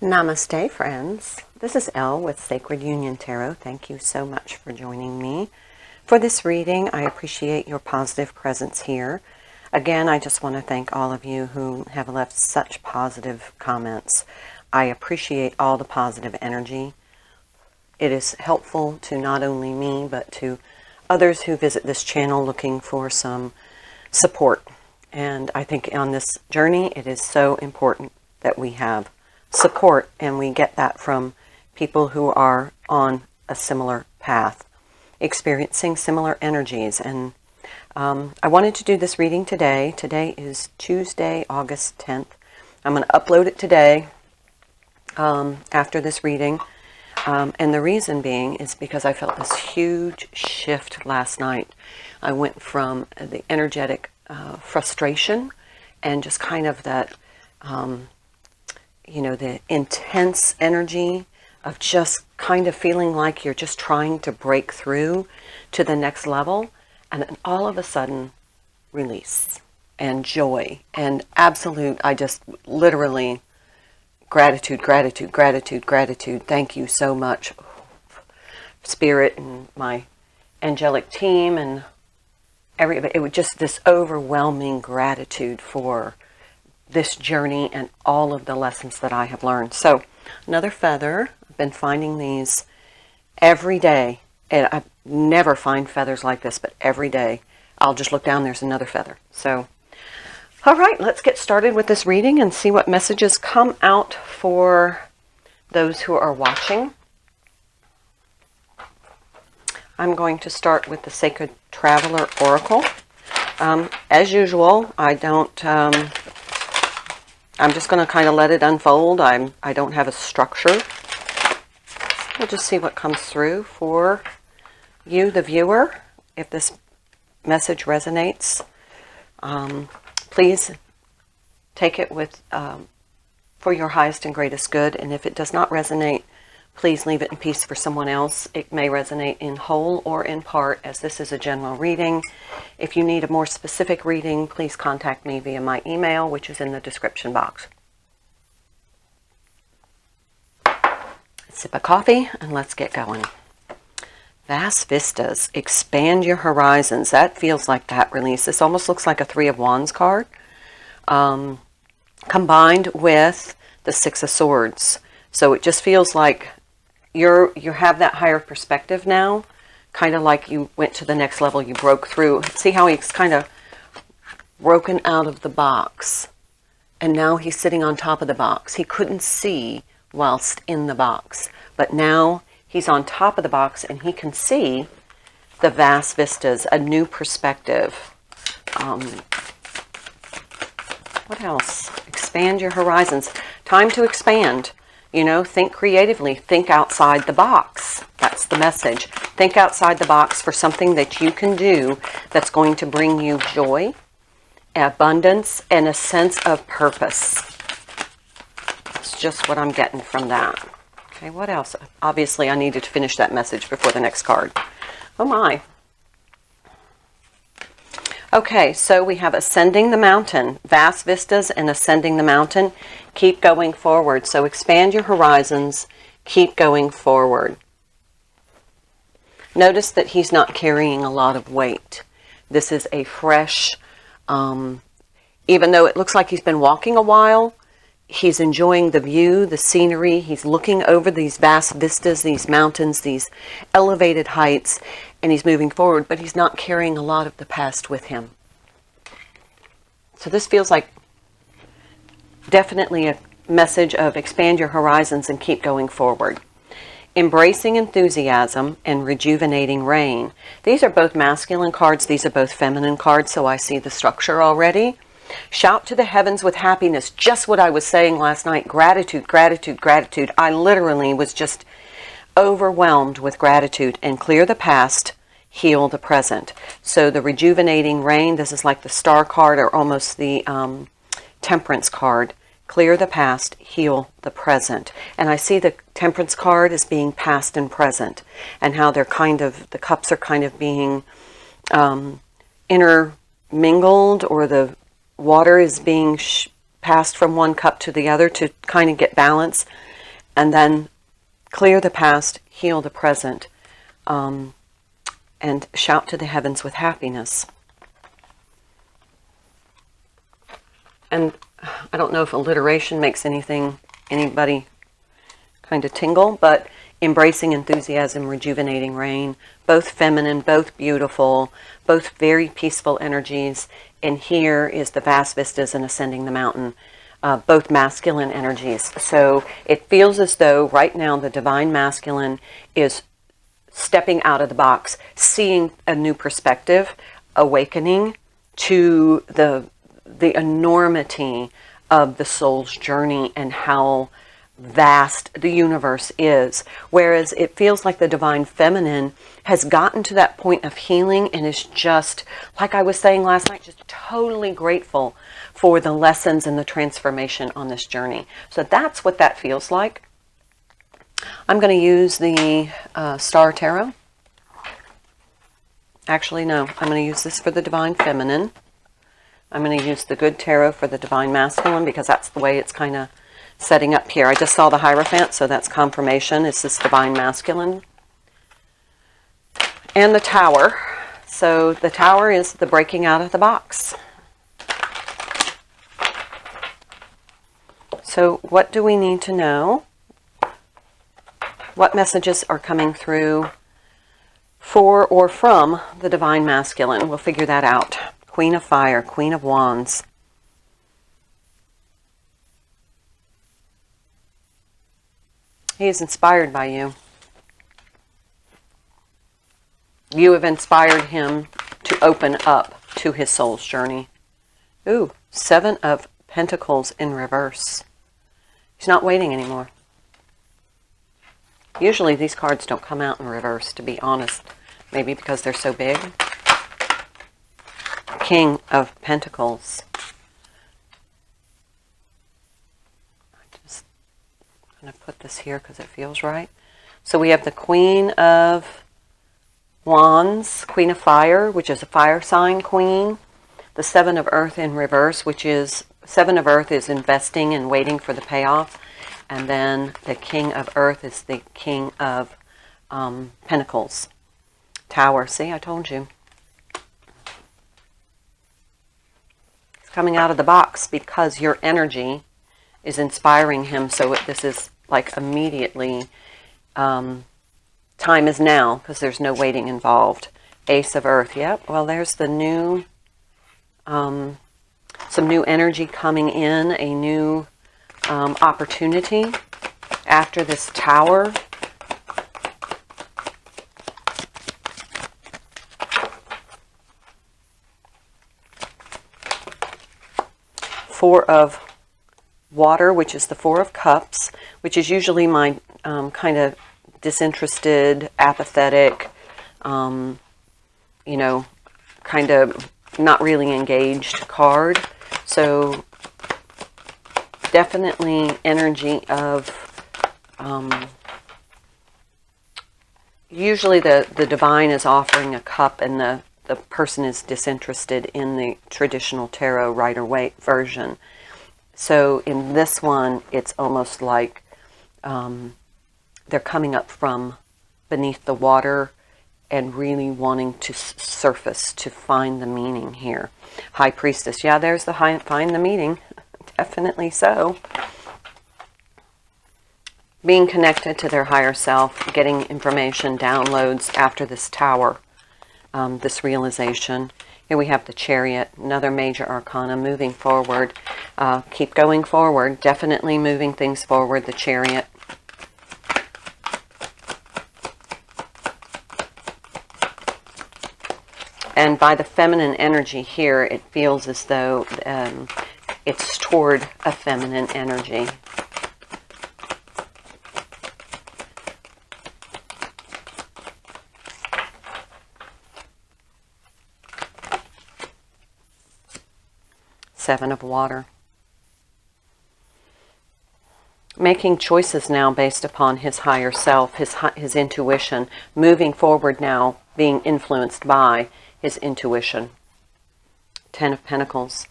Namaste, friends. This is Elle with Sacred Union Tarot. Thank you so much for joining me for this reading. I appreciate your positive presence here. Again, I just want to thank all of you who have left such positive comments. I appreciate all the positive energy. It is helpful to not only me, but to others who visit this channel looking for some support. And I think on this journey, it is so important that we have support, and we get that from people who are on a similar path, experiencing similar energies. And I wanted to do this reading today. Today is Tuesday, August 10th. I'm going to upload it today after this reading. And the reason being is because I felt this huge shift last night. I went from the energetic frustration and just kind of that the intense energy of just kind of feeling like you're just trying to break through to the next level, and then all of a sudden release and joy and absolute, I just literally gratitude, gratitude, gratitude, gratitude. Thank you so much, Spirit and my angelic team and everybody. It was just this overwhelming gratitude for this journey and all of the lessons that I have learned. So another feather. I've been finding these every day, and I never find feathers like this, but every day I'll just look down, there's another feather. So all right, let's get started with this reading and see what messages come out for those who are watching. I'm going to start with the Sacred Traveler Oracle. As usual, I'm just going to kind of let it unfold. I don't have a structure. We'll just see what comes through for you, the viewer. If this message resonates, please take it with for your highest and greatest good. And if it does not resonate, please leave it in peace for someone else. It may resonate in whole or in part, as this is a general reading. If you need a more specific reading, please contact me via my email, which is in the description box. Sip of coffee, and let's get going. Vast vistas, expand your horizons. That feels like that release. This almost looks like a Three of Wands card, combined with the Six of Swords. So it just feels like you have that higher perspective now, kind of like you went to the next level, you broke through. See how he's kind of broken out of the box, and now he's sitting on top of the box. He couldn't see whilst in the box, but now he's on top of the box and he can see the vast vistas, a new perspective. What else? Expand your horizons. Time to expand. Think creatively. Think outside the box. That's the message. Think outside the box for something that you can do that's going to bring you joy, abundance, and a sense of purpose. That's just what I'm getting from that. Okay, what else? Obviously, I needed to finish that message before the next card. Oh my. Okay, so we have ascending the mountain, vast vistas and ascending the mountain. Keep going forward. So expand your horizons, keep going forward. Notice that he's not carrying a lot of weight. This is a fresh, even though it looks like he's been walking a while, he's enjoying the view, the scenery. He's looking over these vast vistas, these mountains, these elevated heights, and he's moving forward, but he's not carrying a lot of the past with him. So this feels like definitely a message of expand your horizons and keep going forward. Embracing enthusiasm and rejuvenating rain. These are both masculine cards. These are both feminine cards, so I see the structure already. Shout to the heavens with happiness. Just what I was saying last night. Gratitude, gratitude, gratitude. I literally was just overwhelmed with gratitude. And clear the past, heal the present. So the rejuvenating rain, this is like the star card or almost the temperance card. Clear the past, heal the present. And I see the temperance card as being past and present, and how they're the cups are kind of being intermingled, or the water is being passed from one cup to the other to kind of get balance. and then clear the past, heal the present, and shout to the heavens with happiness. And I don't know if alliteration makes anybody kind of tingle, but embracing enthusiasm, rejuvenating rain, both feminine, both beautiful, both very peaceful energies. And here is the vast vistas and ascending the mountain, both masculine energies. So it feels as though right now the divine masculine is stepping out of the box, seeing a new perspective, awakening to the enormity of the soul's journey and how vast the universe is. Whereas it feels like the divine feminine has gotten to that point of healing and is just, like I was saying last night, just totally grateful for the lessons and the transformation on this journey. So that's what that feels like. I'm going to use the Star Tarot. Actually, no. I'm going to use this for the Divine Feminine. I'm going to use the Good Tarot for the Divine Masculine because that's the way it's kind of setting up here. I just saw the Hierophant, so that's confirmation. It's this Divine Masculine. And the Tower. So the Tower is the breaking out of the box. So what do we need to know? What messages are coming through for or from the Divine Masculine? We'll figure that out. Queen of Fire, Queen of Wands. He is inspired by you. You have inspired him to open up to his soul's journey. Ooh, Seven of Pentacles in reverse. He's not waiting anymore. Usually these cards don't come out in reverse, to be honest. Maybe because they're so big. King of Pentacles. I'm just going to put this here because it feels right. So we have the Queen of Wands, Queen of Fire, which is a fire sign queen. The Seven of Earth in reverse, which is, Seven of Earth is investing and waiting for the payoff. And then the King of Earth is the King of Pentacles. Tower. See, I told you. He's coming out of the box because your energy is inspiring him. So this is like immediately, time is now because there's no waiting involved. Ace of Earth. Yep. Well, there's the new, some new energy coming in, a new opportunity after this Tower. Four of Water, which is the Four of Cups, which is usually my kind of disinterested, apathetic, you know, kind of not really engaged card. So definitely energy of, usually the divine is offering a cup and the person is disinterested in the traditional tarot Rider-Waite version. So in this one, it's almost like they're coming up from beneath the water and really wanting to surface, to find the meaning here. High Priestess. Yeah, there's the find the meaning. Definitely so. Being connected to their higher self, getting information, downloads after this Tower, this realization. Here we have the Chariot, another major arcana, moving forward. Keep going forward, definitely moving things forward, the Chariot. And by the feminine energy here, it feels as though it's toward a feminine energy. Seven of Water. Making choices now based upon his higher self, his intuition, moving forward now, being influenced by his intuition. Ten of Pentacles.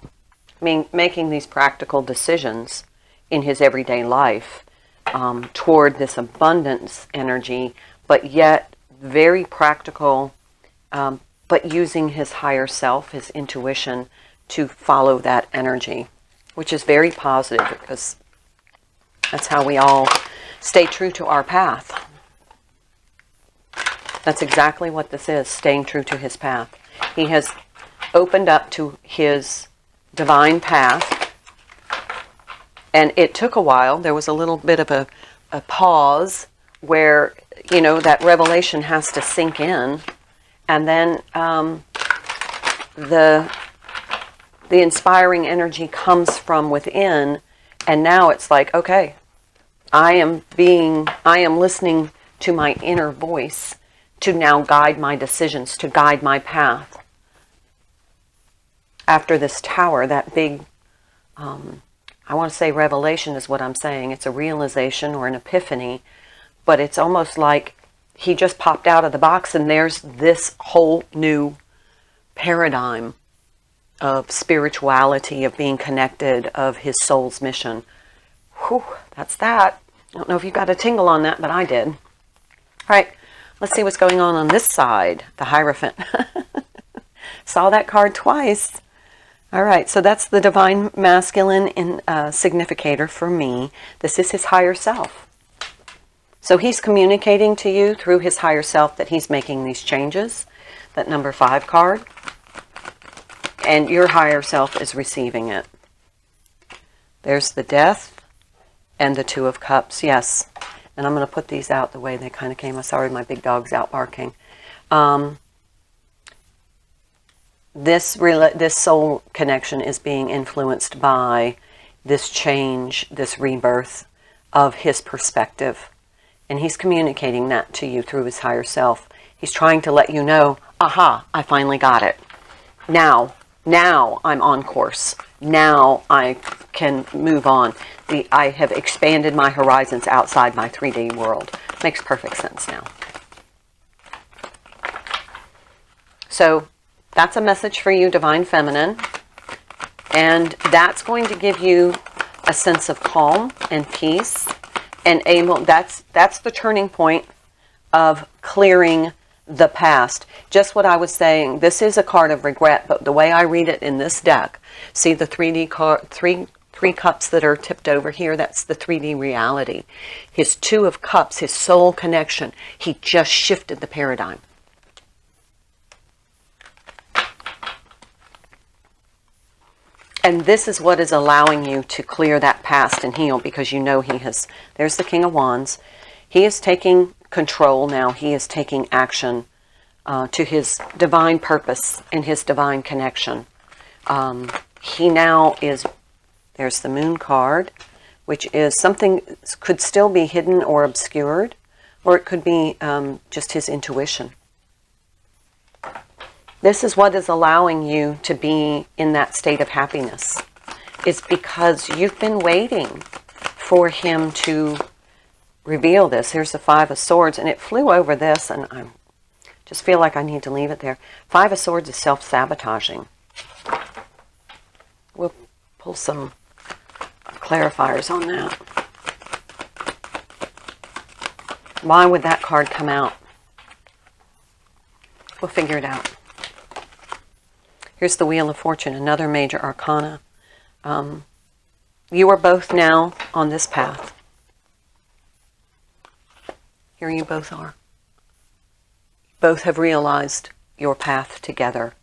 I mean, making these practical decisions in his everyday life toward this abundance energy, but yet very practical, but using his higher self, his intuition, to follow that energy, which is very positive because that's how we all stay true to our path. That's exactly what this is, staying true to his path. He has opened up to his divine path, and it took a while. There was a little bit of a pause where, you know, that revelation has to sink in, and then the inspiring energy comes from within, and now it's like, okay, I am listening to my inner voice to now guide my decisions, to guide my path. After this tower, that big, I want to say revelation is what I'm saying. It's a realization or an epiphany, but it's almost like he just popped out of the box and there's this whole new paradigm of spirituality, of being connected, of his soul's mission. Whew, that's that. I don't know if you got a tingle on that, but I did. All right, let's see what's going on this side, the Hierophant. Saw that card twice. All right, so that's the Divine Masculine significator for me. This is his higher self. So he's communicating to you through his higher self that he's making these changes, that number 5 card. And your higher self is receiving it. There's the Death and the 2 of Cups, yes. And I'm going to put these out the way they kind of came. I'm sorry, my big dog's out barking. This soul connection is being influenced by this change, this rebirth of his perspective. And he's communicating that to you through his higher self. He's trying to let you know, aha, I finally got it. Now I'm on course. Now I can move on. I have expanded my horizons outside my 3D world. Makes perfect sense now. So that's a message for you, Divine Feminine. And that's going to give you a sense of calm and peace. And that's the turning point of clearing the past. Just what I was saying, this is a card of regret, but the way I read it in this deck, see the 3D card, three cups that are tipped over here, that's the 3D reality. His 2 of Cups, his soul connection, he just shifted the paradigm. And this is what is allowing you to clear that past and heal, because you know he has, there's the King of Wands. He is taking control now. He is taking action to his divine purpose and his divine connection. He now is, there's the Moon card, which is something could still be hidden or obscured, or it could be just his intuition. This is what is allowing you to be in that state of happiness. It's because you've been waiting for him to reveal this. Here's the 5 of Swords, and it flew over this, and I just feel like I need to leave it there. 5 of Swords is self-sabotaging. We'll pull some clarifiers on that. Why would that card come out? We'll figure it out. Here's the Wheel of Fortune, another major arcana. You are both now on this path. Here you both are. Both have realized your path together.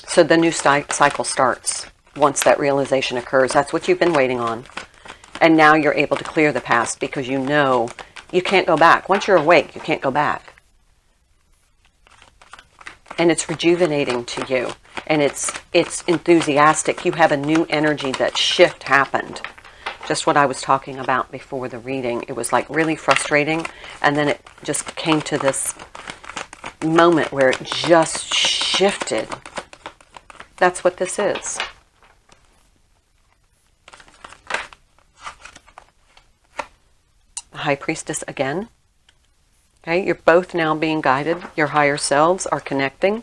So the new cycle starts once that realization occurs. That's what you've been waiting on. And now you're able to clear the past because you know you can't go back. Once you're awake, you can't go back. And it's rejuvenating to you. And it's enthusiastic. You have a new energy. That shift happened. Just what I was talking about before the reading. It was like really frustrating. And then it just came to this moment where it just shifted. That's what this is. The High Priestess again. Okay, you're both now being guided. Your higher selves are connecting.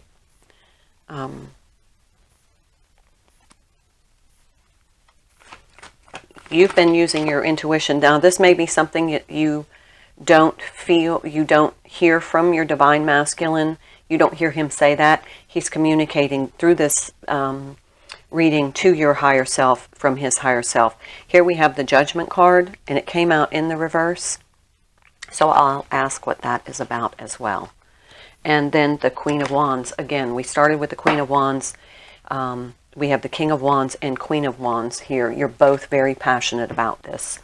You've been using your intuition. Now, this may be something that you don't feel, you don't hear from your divine masculine. You don't hear him say that. He's communicating through this reading to your higher self from his higher self. Here we have the Judgment card, and it came out in the reverse. So I'll ask what that is about as well. And then the Queen of Wands. Again, we started with the Queen of Wands. We have the King of Wands and Queen of Wands here. You're both very passionate about this.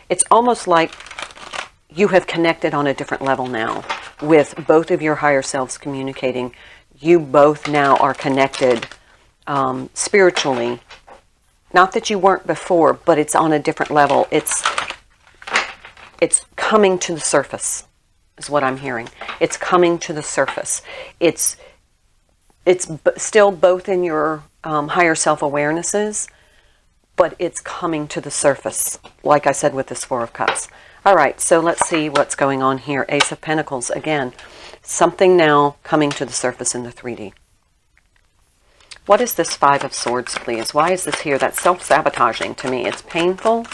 It's almost like you have connected on a different level now with both of your higher selves communicating. You both now are connected spiritually. Not that you weren't before, but it's on a different level. It's coming to the surface, is what I'm hearing. It's coming to the surface. It's still both in your higher self-awarenesses, but it's coming to the surface, like I said with this Four of Cups. All right, so let's see what's going on here. Ace of Pentacles, again, something now coming to the surface in the 3D. What is this Five of Swords, please? Why is this here? That's self-sabotaging to me. It's painful.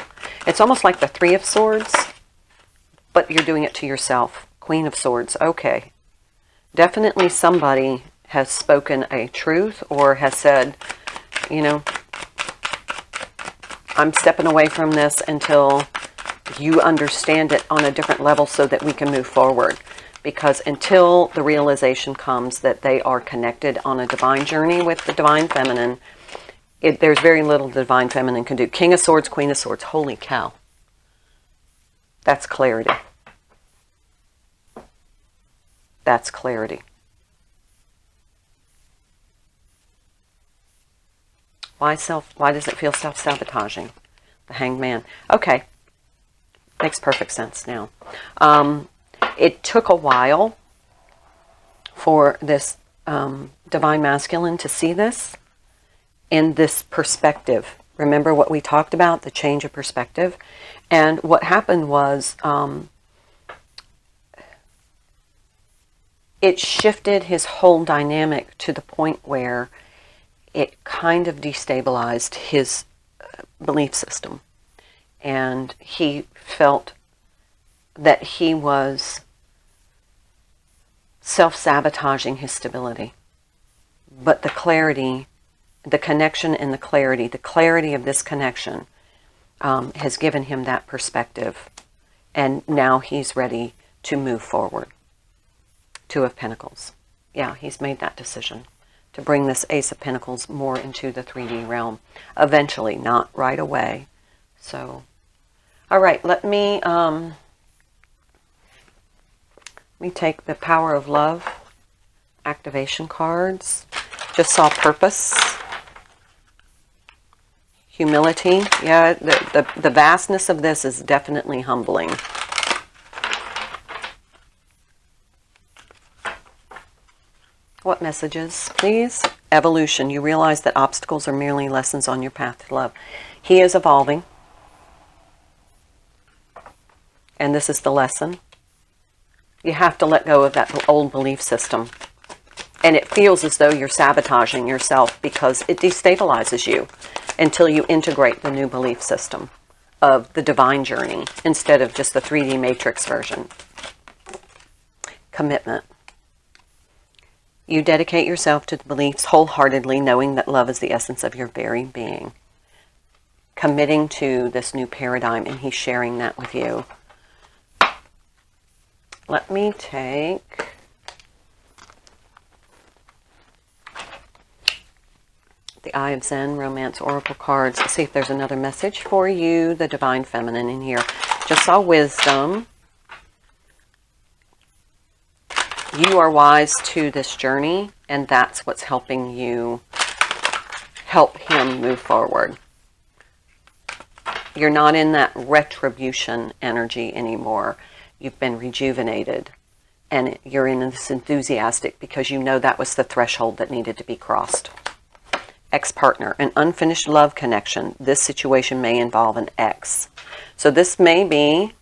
It's almost like the Three of Swords, but you're doing it to yourself. Queen of Swords, okay. Definitely somebody has spoken a truth or has said, you know, I'm stepping away from this until you understand it on a different level so that we can move forward. Because until the realization comes that they are connected on a divine journey with the Divine Feminine, there's very little the Divine Feminine can do. King of Swords, Queen of Swords, holy cow. That's clarity. That's clarity. Why does it feel self-sabotaging? The Hanged Man. Okay. Makes perfect sense now. It took a while for this Divine Masculine to see this in this perspective. Remember what we talked about, the change of perspective? And what happened was it shifted his whole dynamic to the point where it kind of destabilized his belief system. And he felt that he was self-sabotaging his stability. But the clarity, the connection and the clarity of this connection has given him that perspective. And now he's ready to move forward. Two of Pentacles. Yeah, he's made that decision to bring this Ace of Pentacles more into the 3D realm. Eventually, not right away. So, all right, let me take the Power of Love activation cards. Just saw purpose. Humility. Yeah, the vastness of this is definitely humbling. What messages, please? Evolution. You realize that obstacles are merely lessons on your path to love. He is evolving. And this is the lesson. You have to let go of that old belief system. And it feels as though you're sabotaging yourself because it destabilizes you until you integrate the new belief system of the divine journey instead of just the 3D matrix version. Commitment. You dedicate yourself to the beliefs wholeheartedly, knowing that love is the essence of your very being. Committing to this new paradigm, and he's sharing that with you. Let me take the Eye of Zen, Romance Oracle cards. Let's see if there's another message for you, the Divine Feminine in here. Just saw wisdom. You are wise to this journey, and that's what's helping you help him move forward. You're not in that retribution energy anymore. You've been rejuvenated, and you're in this enthusiastic because you know that was the threshold that needed to be crossed. Ex-partner, an unfinished love connection. This situation may involve an ex. So this may be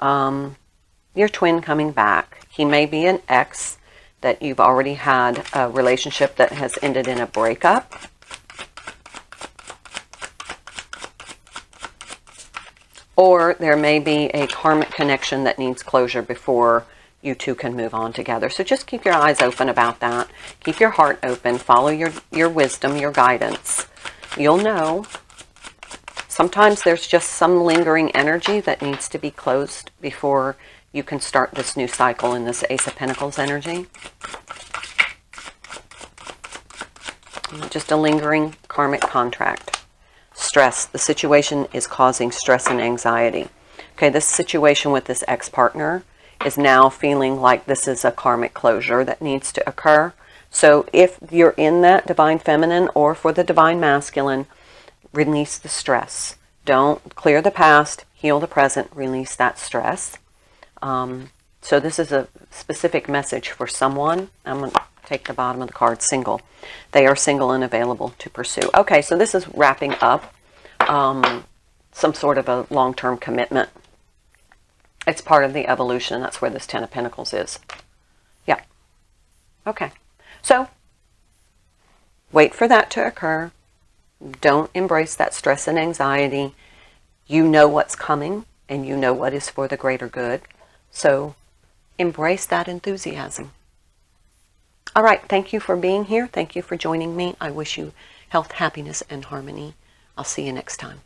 your twin coming back. He may be an ex that you've already had a relationship that has ended in a breakup. Or there may be a karmic connection that needs closure before you two can move on together. So just keep your eyes open about that. Keep your heart open. Follow your wisdom, your guidance. You'll know. Sometimes there's just some lingering energy that needs to be closed before you can start this new cycle in this Ace of Pentacles energy. Just a lingering karmic contract. Stress. The situation is causing stress and anxiety. Okay, this situation with this ex-partner is now feeling like this is a karmic closure that needs to occur. So if you're in that Divine Feminine or for the Divine Masculine, release the stress. Don't clear the past, heal the present, release that stress. So this is a specific message for someone. I'm going to take the bottom of the card, single. They are single and available to pursue. Okay, so this is wrapping up some sort of a long-term commitment. It's part of the evolution. That's where this Ten of Pentacles is. Yeah. Okay. So, wait for that to occur. Don't embrace that stress and anxiety. You know what's coming, and you know what is for the greater good. So, embrace that enthusiasm. All right. Thank you for being here. Thank you for joining me. I wish you health, happiness, and harmony. I'll see you next time.